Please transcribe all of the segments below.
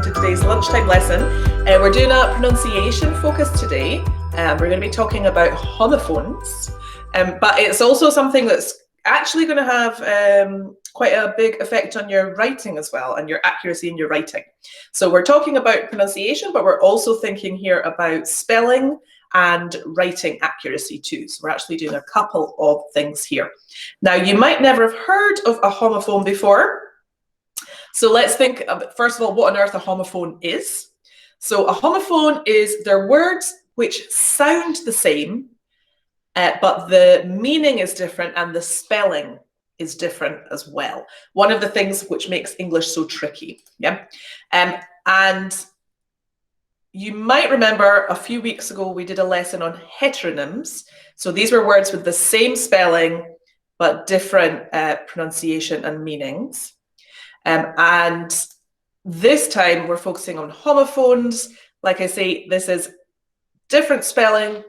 to today's lunchtime lesson. We're doing a pronunciation focus today. We're going to be talking about homophones, but it's also something that's actually going to have quite a big effect on your writing as well, and your accuracy in your writing. So we're talking about pronunciation, but we're also thinking here about spelling and writing accuracy too. So we're actually doing a couple of things here. Now, you might never have heard of a homophone before. So let's think, first of all, what on earth a homophone is. So a homophone is, they're words which sound the same, but the meaning is different and the spelling is different as well. One of the things which makes English so tricky, yeah? And you might remember a few weeks ago we did a lesson on heteronyms. So these were words with the same spelling but different pronunciation and meanings. And this time we're focusing on homophones. Like I say, this is different spelling,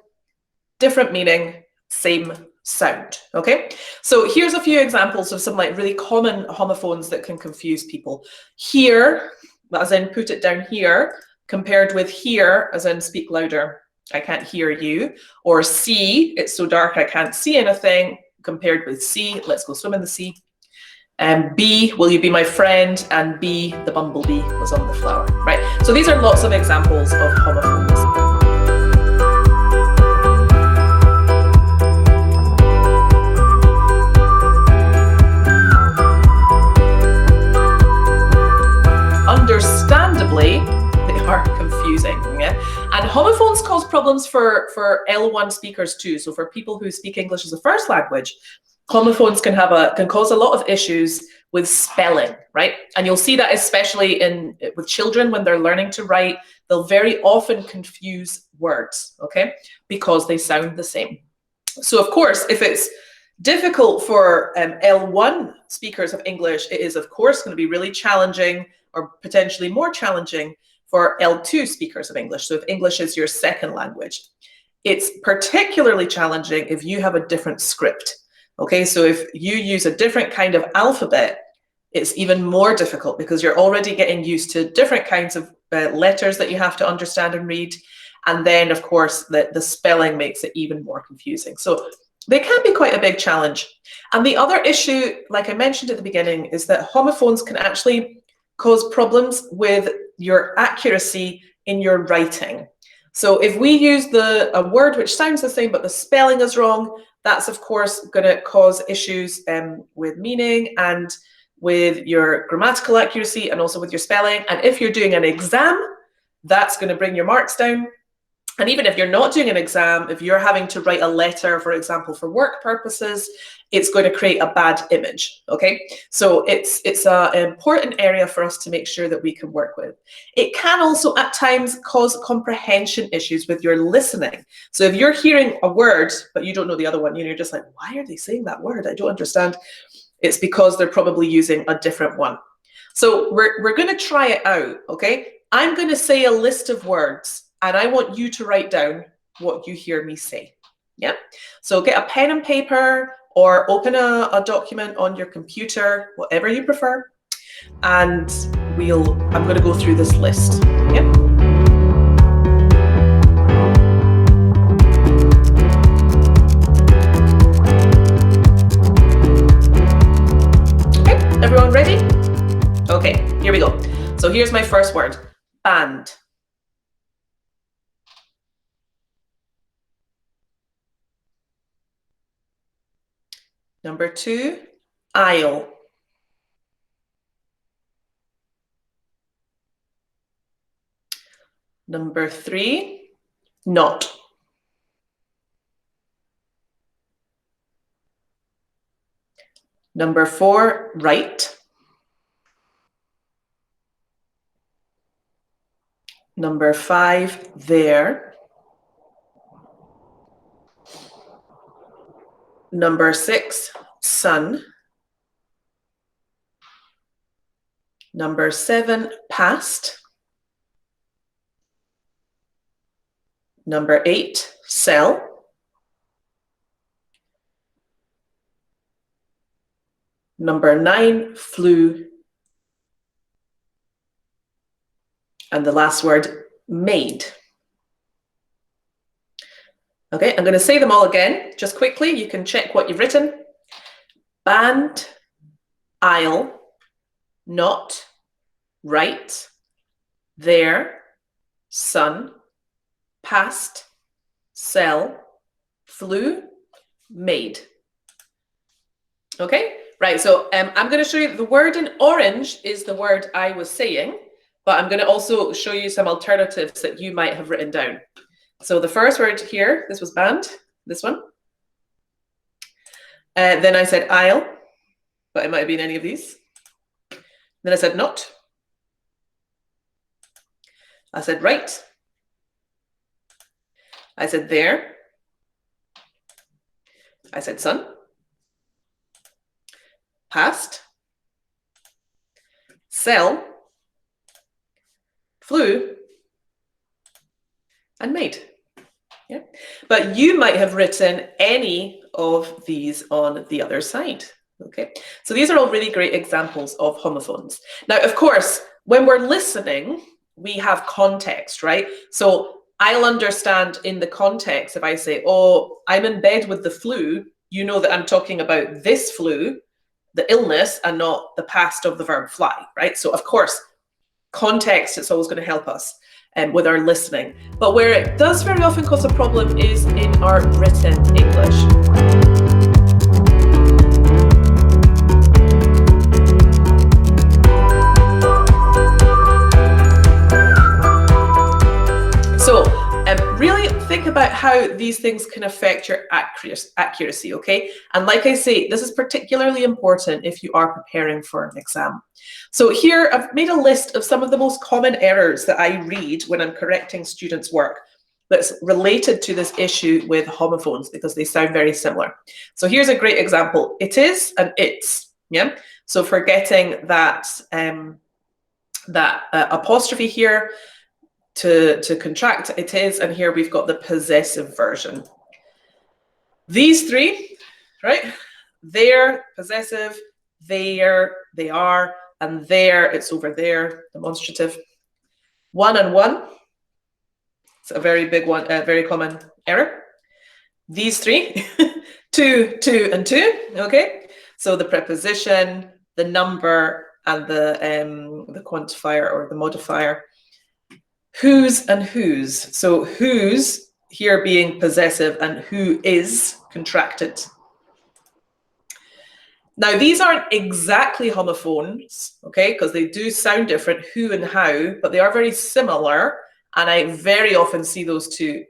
different meaning, same sound, okay? So here's a few examples of some like really common homophones that can confuse people. Here, as in put it down here, compared with here, as in speak louder, I can't hear you. Or see, it's so dark I can't see anything, compared with see, let's go swim in the sea. B, will you be my friend? And B, the bumblebee was on the flower, right? So these are lots of examples of homophones. Understandably, they are confusing, yeah? And homophones cause problems for L1 speakers too. So for people who speak English as a first language, homophones can cause a lot of issues with spelling, right? And you'll see that especially with children when they're learning to write, they'll very often confuse words, okay? Because they sound the same. So of course, if it's difficult for L1 speakers of English, it is of course going to be really challenging, or potentially more challenging for L2 speakers of English. So if English is your second language, it's particularly challenging if you have a different script. Okay, so if you use a different kind of alphabet, it's even more difficult because you're already getting used to different kinds of letters that you have to understand and read. And then, of course, the spelling makes it even more confusing. So they can be quite a big challenge. And the other issue, like I mentioned at the beginning, is that homophones can actually cause problems with your accuracy in your writing. So if we use a word which sounds the same, but the spelling is wrong, that's of course going to cause issues with meaning and with your grammatical accuracy and also with your spelling. And if you're doing an exam, that's going to bring your marks down. And even if you're not doing an exam, if you're having to write a letter, for example, for work purposes, it's going to create a bad image, okay? So it's an important area for us to make sure that we can work with. It can also at times cause comprehension issues with your listening. So if you're hearing a word, but you don't know the other one, you're just like, why are they saying that word? I don't understand. It's because they're probably using a different one. So we're going to try it out, okay? I'm going to say a list of words, and I want you to write down what you hear me say, yeah? So get a pen and paper or open a document on your computer, whatever you prefer, and I'm going to go through this list, yeah? Okay, everyone ready? Okay, here we go. So here's my first word, band. Number 2, aisle. Number 3, not. Number 4, right. Number 5, there. Number 6, sun. Number 7, past. Number 8, sell. Number 9, flew. And the last word, made. Okay, I'm going to say them all again, just quickly. You can check what you've written. Band, aisle, not, right, there, sun, past, sell, flew, made. Okay, right, so I'm going to show you the word in orange is the word I was saying, but I'm going to also show you some alternatives that you might have written down. So the first word here, this was band, this one. Then I said aisle, but it might have been any of these. Then I said not. I said right. I said there. I said sun. Past. Sell. Flew. And made. Yeah. But you might have written any of these on the other side. Okay. So these are all really great examples of homophones. Now, of course, when we're listening, we have context, right? So I'll understand in the context if I say, oh, I'm in bed with the flu, you know that I'm talking about this flu, the illness, and not the past of the verb fly, right? So of course, context is always going to help us with our listening. But where it does very often cause a problem is in our written English. So really think about how these things can affect your accuracy, okay? And like I say, this is particularly important if you are preparing for an exam. So here I've made a list of some of the most common errors that I read when I'm correcting students' work that's related to this issue with homophones because they sound very similar. So here's a great example. It is and it's, yeah? So forgetting that, apostrophe here, to contract it is, and here we've got the possessive version. These three, right? There, possessive, there, they are, and there, it's over there, demonstrative. One and one, it's a very big one, a very common error. These three, two, two, and two, okay? So the preposition, the number, and the quantifier or the modifier. Whose and whose. So whose here being possessive and who is contracted. Now these aren't exactly homophones, okay, because they do sound different, who and how, but they are very similar, and I very often see those two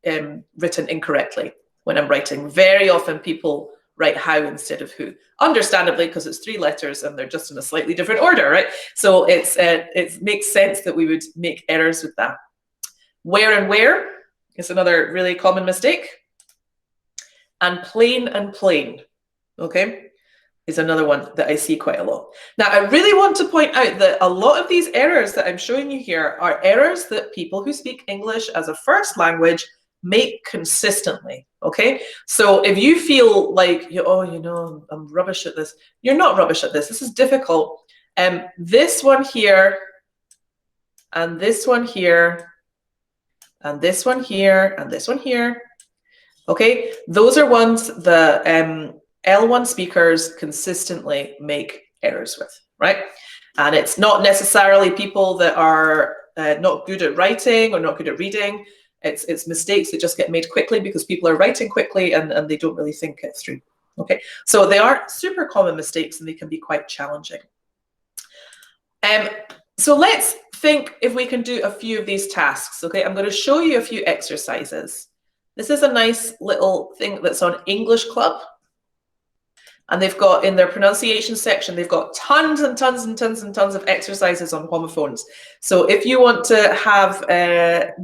written incorrectly when I'm writing. Very often people write how instead of who, understandably, because it's three letters and they're just in a slightly different order, right? So it makes sense that we would make errors with that. Where and where is another really common mistake. And plain, okay, is another one that I see quite a lot. Now, I really want to point out that a lot of these errors that I'm showing you here are errors that people who speak English as a first language make consistently, okay? So if you feel like, oh, you know, I'm rubbish at this, you're not rubbish at this. This is difficult. This one here, and this one here, and this one here, and this one here, okay? Those are ones the L1 speakers consistently make errors with, right? And it's not necessarily people that are not good at writing or not good at reading. It's mistakes that just get made quickly because people are writing quickly and they don't really think it through. Okay, so they are super common mistakes and they can be quite challenging. So let's think if we can do a few of these tasks. Okay, I'm going to show you a few exercises. This is a nice little thing that's on English Club. And they've got in their pronunciation section, they've got tons and tons and tons and tons of exercises on homophones. So if you want to have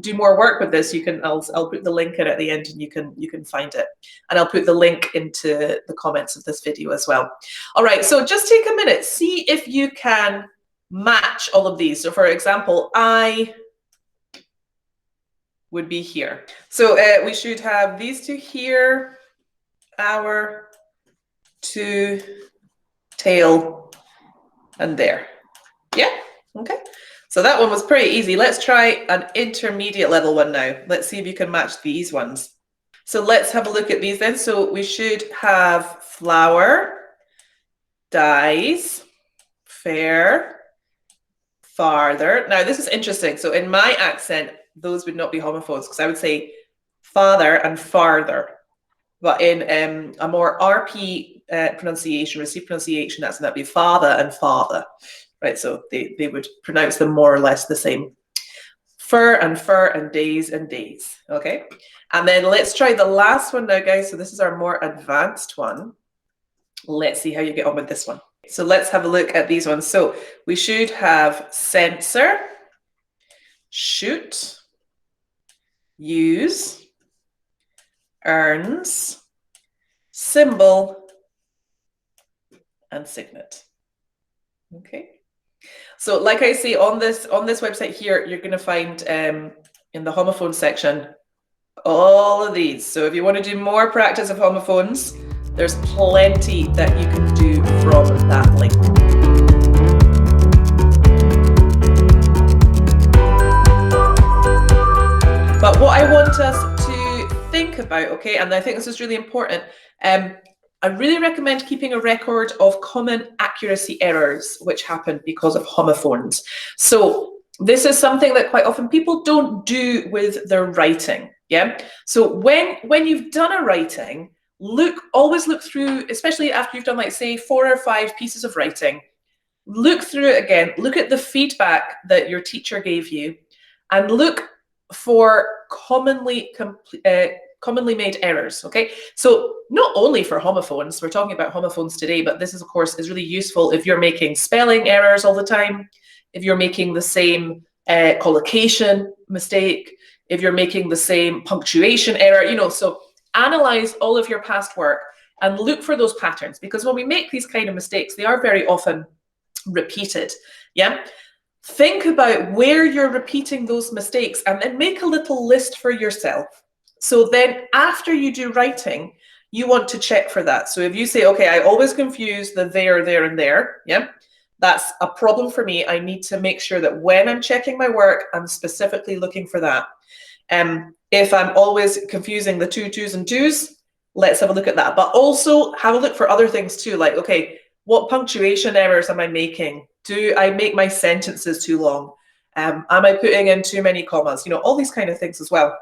do more work with this, you can. I'll put the link in at the end, and you can find it. And I'll put the link into the comments of this video as well. All right. So just take a minute, see if you can match all of these. So for example, I would be here. So we should have these two here. Our. To, tail, and there. Yeah, okay. So that one was pretty easy. Let's try an intermediate level one now. Let's see if you can match these ones. So let's have a look at these then. So we should have flower, dies, fair, farther. Now this is interesting. So in my accent, those would not be homophones because I would say father and farther. But in a more RP pronunciation, received pronunciation, that'd be father and father, right? So they would pronounce them more or less the same. Fur and days, okay? And then let's try the last one now, guys. So this is our more advanced one. Let's see how you get on with this one. So let's have a look at these ones. So we should have censor, shoot, use, earns, symbol, and signet. Okay. So like I say, on this website here, you're going to find in the homophone section all of these. So if you want to do more practice of homophones, there's plenty that you can do from that link. But what I want us to think about, okay, and I think this is really important, I really recommend keeping a record of common accuracy errors which happen because of homophones. So this is something that quite often people don't do with their writing, yeah? So when you've done a writing, always look through, especially after you've done, like, say, 4 or 5 pieces of writing, look through it again, look at the feedback that your teacher gave you, and look for commonly made errors, okay? So not only for homophones, we're talking about homophones today, but this is, of course, is really useful if you're making spelling errors all the time, if you're making the same collocation mistake, if you're making the same punctuation error, you know, so analyze all of your past work and look for those patterns, because when we make these kind of mistakes, they are very often repeated, yeah? Think about where you're repeating those mistakes and then make a little list for yourself. So then after you do writing, you want to check for that. So if you say, okay, I always confuse the there, and there, yeah, that's a problem for me. I need to make sure that when I'm checking my work, I'm specifically looking for that. If I'm always confusing the 2 2s and 2s, let's have a look at that. But also have a look for other things too, like, okay, what punctuation errors am I making? Do I make my sentences too long? Am I putting in too many commas? You know, all these kind of things as well.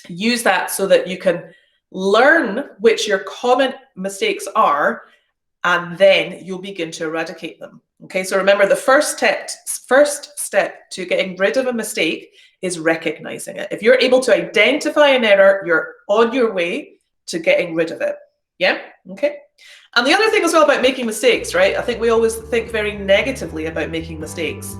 Use that so that you can learn which your common mistakes are, and then you'll begin to eradicate them. Okay, so remember, the first step to getting rid of a mistake is recognizing it. If you're able to identify an error, you're on your way to getting rid of it. Yeah, okay. And the other thing as well about making mistakes, right? I think we always think very negatively about making mistakes.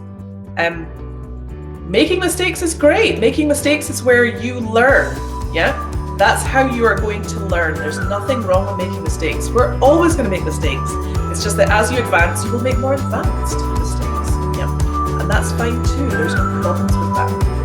Making mistakes is great. Making mistakes is where you learn, yeah? That's how you are going to learn. There's nothing wrong with making mistakes. We're always going to make mistakes. It's just that as you advance, you will make more advanced mistakes, yeah? And that's fine too. There's no problems with that.